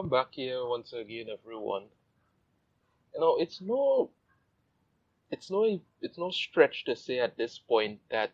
welcome back here once again, everyone. You know, it's no stretch to say at this point that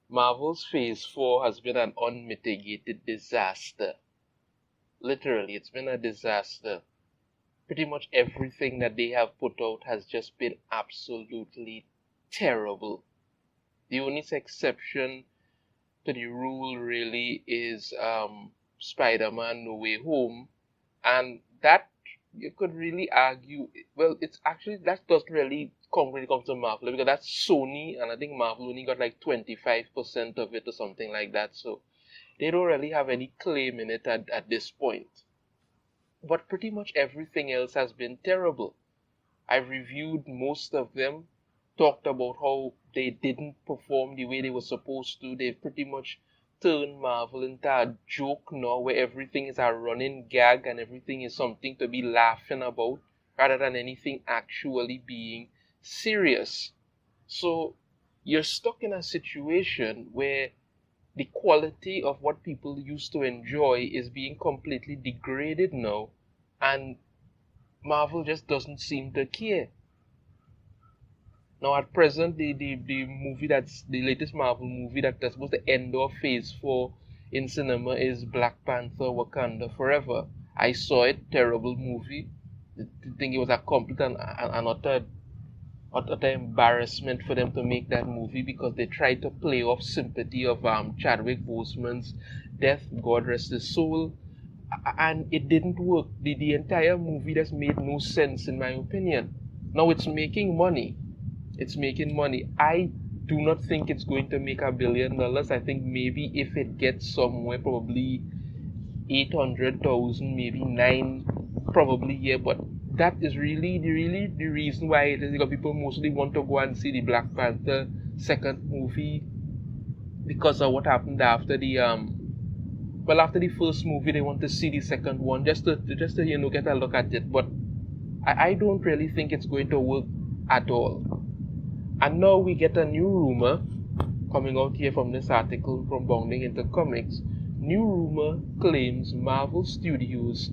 Marvel's Phase 4 has been an unmitigated disaster. Literally, it's been a disaster. Pretty much everything that they have put out has just been absolutely terrible. The only exception to the rule really is Spider-Man No Way Home, and that you could really argue, well, it's actually that doesn't really come when it comes to Marvel because that's Sony, and I think Marvel only got like 25% of it or something like that, so they don't really have any claim in it at this point. But pretty much everything else has been terrible. I've reviewed most of them, talked about how they didn't perform the way they were supposed to. They've pretty much turned Marvel into a joke now where everything is a running gag and everything is something to be laughing about rather than anything actually being serious. So you're stuck in a situation where the quality of what people used to enjoy is being completely degraded now, and Marvel just doesn't seem to care. Now, at present, the movie that's the latest Marvel movie that's supposed to end off Phase 4 in cinema is Black Panther Wakanda Forever. I saw it, terrible movie. I think it was a complete and utter embarrassment for them to make that movie because they tried to play off sympathy of Chadwick Boseman's death, God rest his soul, and it didn't work. The entire movie just made no sense in my opinion. Now it's making money. It's making money. I do not think it's going to make $1 billion. I think maybe if it gets somewhere, probably 800,000, maybe nine, probably, yeah. But that is really the reason why it is because people mostly want to go and see the Black Panther second movie because of what happened after the well, after the first movie they want to see the second one just to get a look at it. But I don't really think it's going to work at all. And now we get a new rumor coming out here from this article from Bounding into Comics. New rumor claims Marvel Studios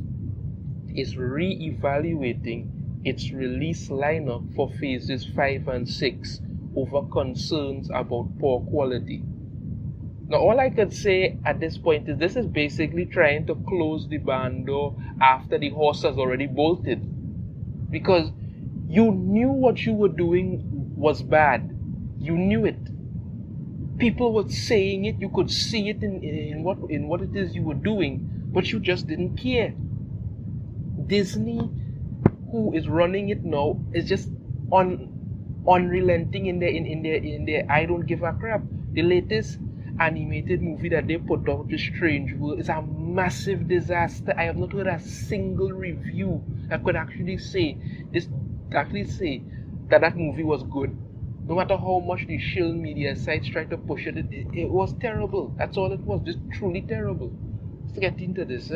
is re-evaluating its release lineup for phases 5 and 6 over concerns about poor quality. Now, all I could say at this point is this is basically trying to close the barn door after the horse has already bolted. Because you knew what you were doing was bad. You knew it. People were saying it. You could see it in what it is you were doing, but you just didn't care. Disney, who is running it now, is just unrelenting in their I don't give a crap. The latest animated movie that they put out, The Strange World, is a massive disaster. I have not heard a single review that could actually say that movie was good. No matter how much the shill media sites tried to push it, it was terrible. That's all it was, just truly terrible. Let's get into this.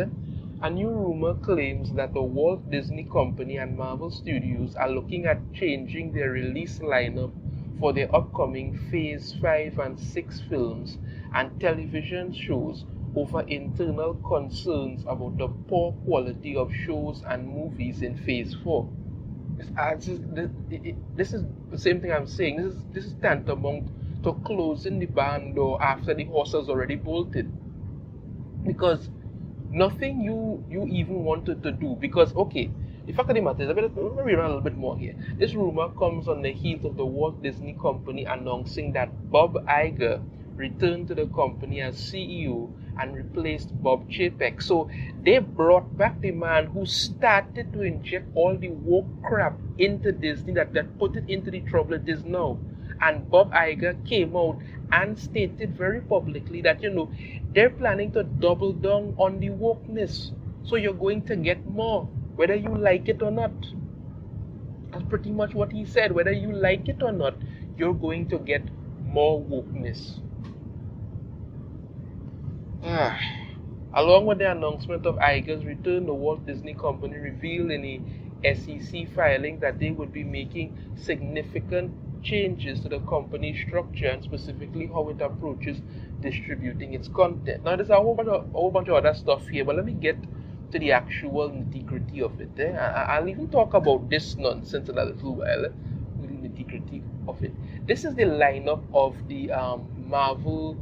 A new rumor claims that the Walt Disney Company and Marvel Studios are looking at changing their release lineup for their upcoming Phase 5 and 6 films and television shows over internal concerns about the poor quality of shows and movies in Phase 4. This is the same thing I'm saying. This is tantamount to closing the barn door after the horse has already bolted. Because nothing you even wanted to do. Because, okay, the fact of the matter is, let me read a little bit more here. This rumor comes on the heels of the Walt Disney Company announcing that Bob Iger returned to the company as CEO and replaced Bob Chapek. So they brought back the man who started to inject all the woke crap into Disney that put it into the trouble it is now. And Bob Iger came out and stated very publicly that they're planning to double down on the wokeness. So you're going to get more, whether you like it or not. That's pretty much what he said. Whether you like it or not, you're going to get more wokeness. Along with the announcement of Iger's return, the Walt Disney Company revealed in a SEC filing that they would be making significant changes to the company structure and specifically how it approaches distributing its content. Now, there's a whole bunch of other stuff here, but let me get to the actual nitty-gritty of it. I'll even talk about this nonsense in a little while, the nitty-gritty of it. This is the lineup of the Marvel,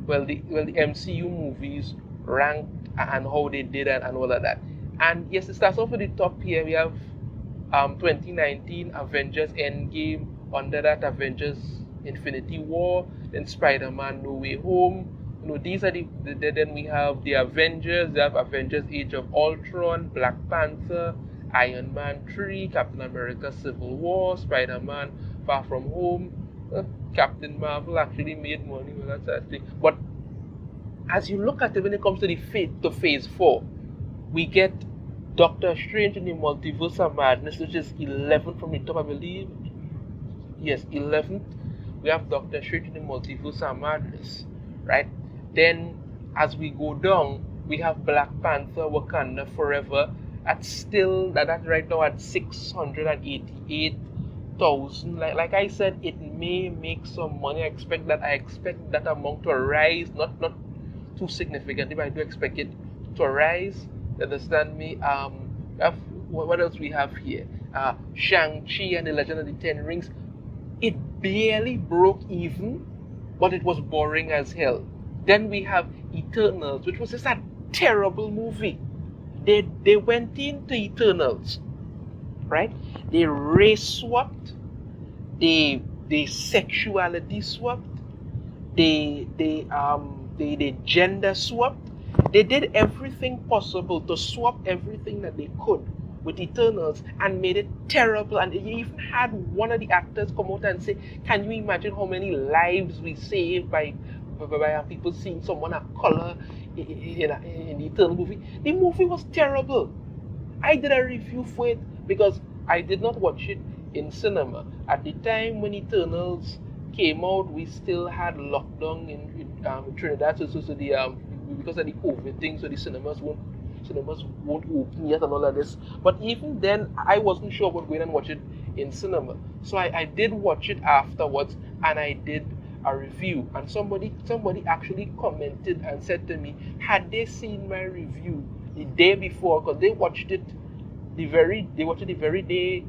the MCU movies ranked and how they did and all of that. And yes, it starts off at the top here. We have 2019 Avengers Endgame. Under that, Avengers Infinity War, then Spider-Man No Way Home. These are then we have the Avengers. They have Avengers Age of Ultron, Black Panther, Iron Man 3, Captain America Civil War, Spider-Man Far From Home. Captain Marvel actually made money with that sort of thing. But as you look at it, when it comes to phase 4, we get Doctor Strange in the Multiverse of Madness, which is 11 from the top, I believe. Yes, 11th. We have Doctor Strange in the Multiverse of Madness, right? Then, as we go down, we have Black Panther, Wakanda Forever. That's right now at 688,000. Like I said, it may make some money. I expect that amount to rise, not too significantly, but I do expect it to rise. Understand me? What else we have here? Shang-Chi and the Legend of the Ten Rings. It barely broke even, but it was boring as hell. Then we have Eternals, which was just a terrible movie. They went into Eternals, right? They race swapped, they sexuality swapped, they gender swapped. They did everything possible to swap everything that they could with Eternals and made it terrible. And you even had one of the actors come out and say, can you imagine how many lives we saved by people seeing someone of color in the Eternal movie? The movie was terrible. I did a review for it because I did not watch it in cinema. At the time when Eternals came out, we still had lockdown in Trinidad, so because of the COVID thing, so the cinemas won't open yet and all of this. But even then, I wasn't sure about going and watch it in cinema. So I did watch it afterwards, and I did a review. And somebody actually commented and said to me, had they seen my review the day before, because they watched it the very day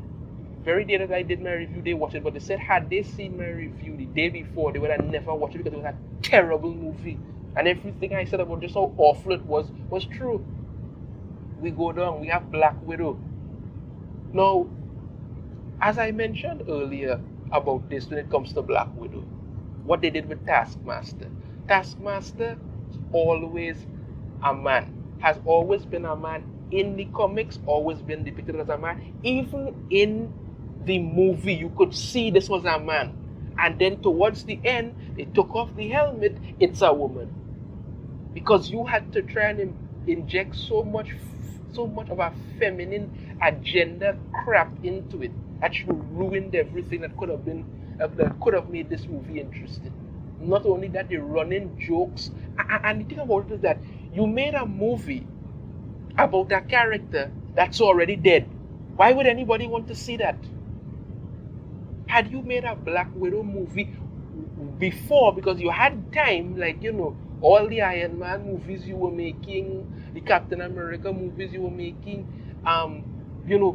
that I did my review, they watched it. But they said, had they seen my review the day before, they would have never watched it because it was a terrible movie. And everything I said about just how awful it was true. We go down, we have Black Widow. Now, as I mentioned earlier about this when it comes to Black Widow, what they did with Taskmaster. Taskmaster is always a man, has always been a man in the comics, always been depicted as a man. Even in the movie, you could see this was a man. And then towards the end, they took off the helmet, it's a woman. Because you had to try and inject so much of a feminine agenda crap into it that ruined everything that could have made this movie interesting. Not only that, the running jokes, and the thing about it is that you made a movie about a character that's already dead. Why would anybody want to see that? Had you made a Black Widow movie before, because you had time, all the Iron Man movies you were making, the Captain America movies you were making,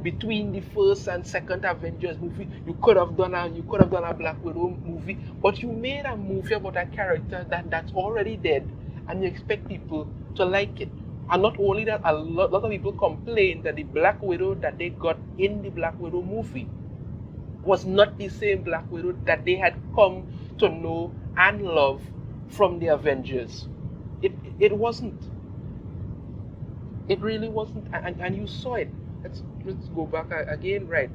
between the first and second Avengers movie, you could have done a Black Widow movie, but you made a movie about a character that's already dead, and you expect people to like it. And not only that, a lot of people complained that the Black Widow that they got in the Black Widow movie was not the same Black Widow that they had come to know and love from the Avengers. It wasn't. It really wasn't, and you saw it. Let's go back again, right?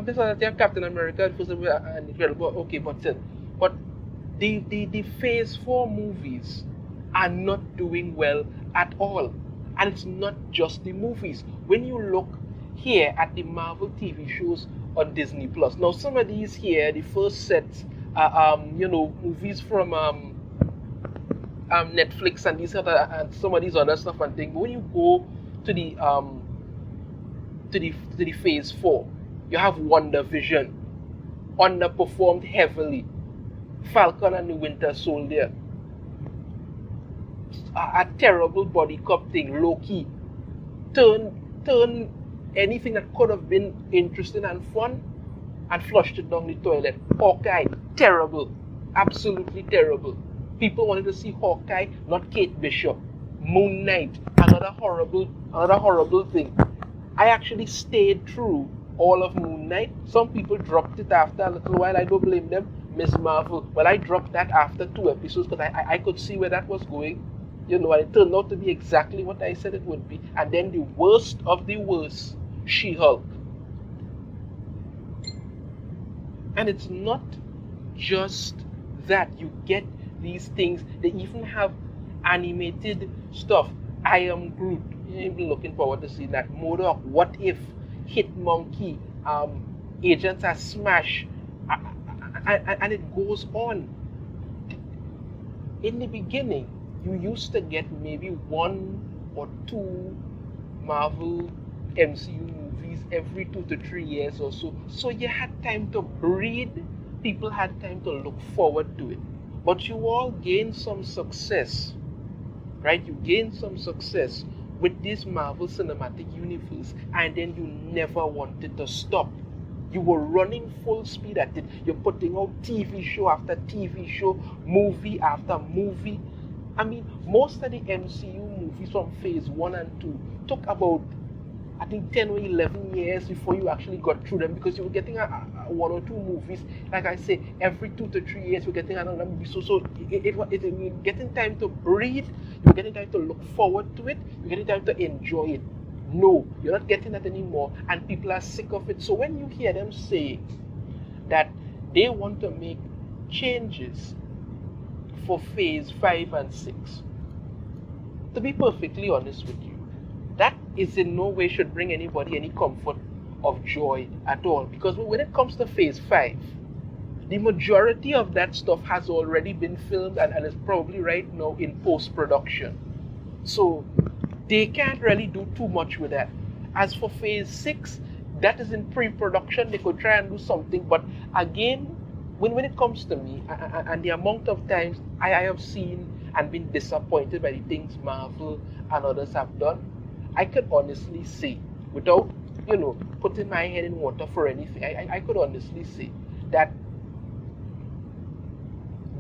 This was Captain America, first of all, and Incredible. Okay, but the Phase 4 movies are not doing well at all, and it's not just the movies. When you look here at the Marvel TV shows on Disney Plus, now some of these here, the first sets, movies from Netflix and some of these other stuff and things. But when you go to the Phase 4, you have WandaVision, underperformed heavily. Falcon and the Winter Soldier, a terrible body cop thing. Loki, turn anything that could have been interesting and fun and flushed it down the toilet. Hawkeye, terrible, absolutely terrible. People wanted to see Hawkeye, not Kate Bishop. Moon Knight, another horrible thing. I actually stayed through all of Moon Knight. Some people dropped it after a little while. I don't blame them. Miss Marvel, well, I dropped that after 2 episodes because I could see where that was going. You know, and it turned out to be exactly what I said it would be. And then the worst of the worst, She-Hulk. And it's not just that. You get these things. They even have animated stuff. I Am Groot. You're even looking forward to seeing that. MODOK, What If, Hit Monkey, Agents are Smash, and it goes on. In the beginning, you used to get maybe 1 or 2 Marvel MCU movies every 2 to 3 years or so. So you had time to breathe. People had time to look forward to it. But you all gained some success, right? You gained some success with this Marvel Cinematic Universe, and then you never wanted to stop. You were running full speed at it. You're putting out TV show after TV show, movie after movie. I mean, most of the MCU movies from phase 1 and 2 took about, I think, 10 or 11 years before you actually got through them, because you were getting 1 or 2 movies, like I say, every 2 to 3 years you're getting another movie. So you're getting time to breathe, you're getting time to look forward to it, you're getting time to enjoy it. No, you're not getting that anymore, and people are sick of it. So when you hear them say that they want to make changes for phase 5 and 6, to be perfectly honest with you, that is in no way should bring anybody any comfort of joy at all. Because when it comes to phase 5, the majority of that stuff has already been filmed and is probably right now in post-production. So they can't really do too much with that. As for phase 6, that is in pre-production. They could try and do something, but again, when it comes to me, and the amount of times I have seen and been disappointed by the things Marvel and others have done, I could honestly say, without, putting my head in water for anything, I could honestly say that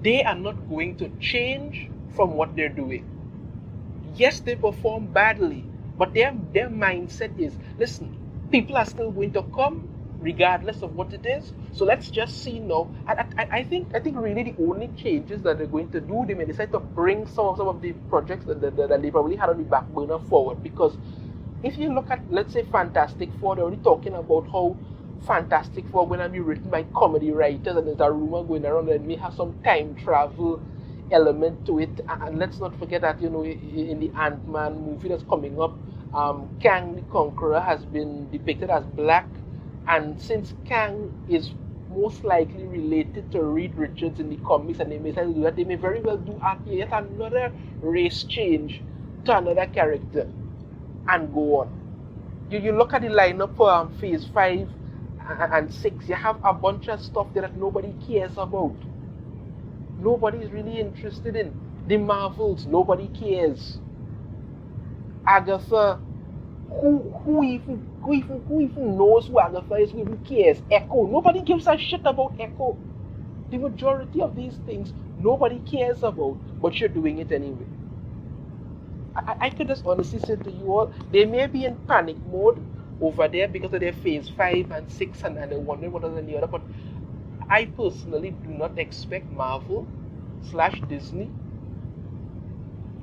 they are not going to change from what they're doing. Yes, they perform badly, but their mindset is, listen, people are still going to come regardless of what it is. So let's just see now. I think really the only changes that they're going to do, they may decide to bring some of the projects that they probably had on the back burner forward. Because if you look at, let's say, Fantastic Four, they're already talking about how Fantastic Four going to be written by comedy writers, and there's a rumor going around that it may have some time travel element to it. And let's not forget that, in the Ant-Man movie that's coming up, Kang the Conqueror has been depicted as black, and since Kang is most likely related to Reed Richards in the comics, and they may try to do that, they may very well do yet another race change to another character and go on. You look at the lineup for phase 5 and 6, you have a bunch of stuff there that nobody cares about. Nobody is really interested in. The Marvels, nobody cares. Agatha, who even knows who Agatha is? Who even cares? Echo, nobody gives a shit about Echo. The majority of these things nobody cares about, but you're doing it anyway. I could just honestly say to you all, they may be in panic mode over there because of their phase 5 and 6 and they're wondering what is in the other, but I personally do not expect Marvel / Disney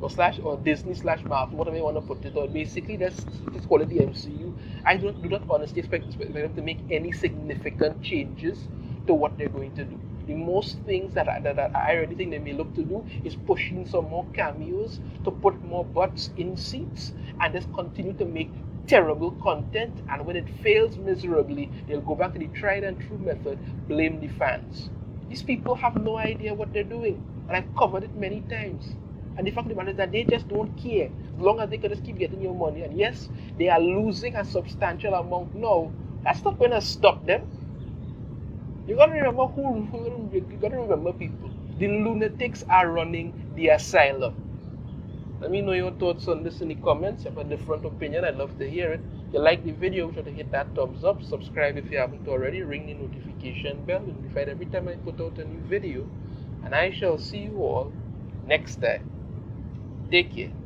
or Disney / Marvel, whatever you want to put it, or basically let's call it the MCU. I do not honestly expect them to make any significant changes to what they're going to do. The most things that I really think they may look to do is pushing some more cameos to put more butts in seats and just continue to make terrible content, and when it fails miserably, they'll go back to the tried and true method, blame the fans. These people have no idea what they're doing, and I've covered it many times. And the fact of the matter is that they just don't care, as long as they can just keep getting your money. And yes, they are losing a substantial amount now. That's not going to stop them. You gotta remember you gotta remember people. The lunatics are running the asylum. Let me know your thoughts on this in the comments. If you have a different opinion, I'd love to hear it. If you like the video, be sure to hit that thumbs up. Subscribe if you haven't already. Ring the notification bell. You'll be notified every time I put out a new video. And I shall see you all next time. Take care.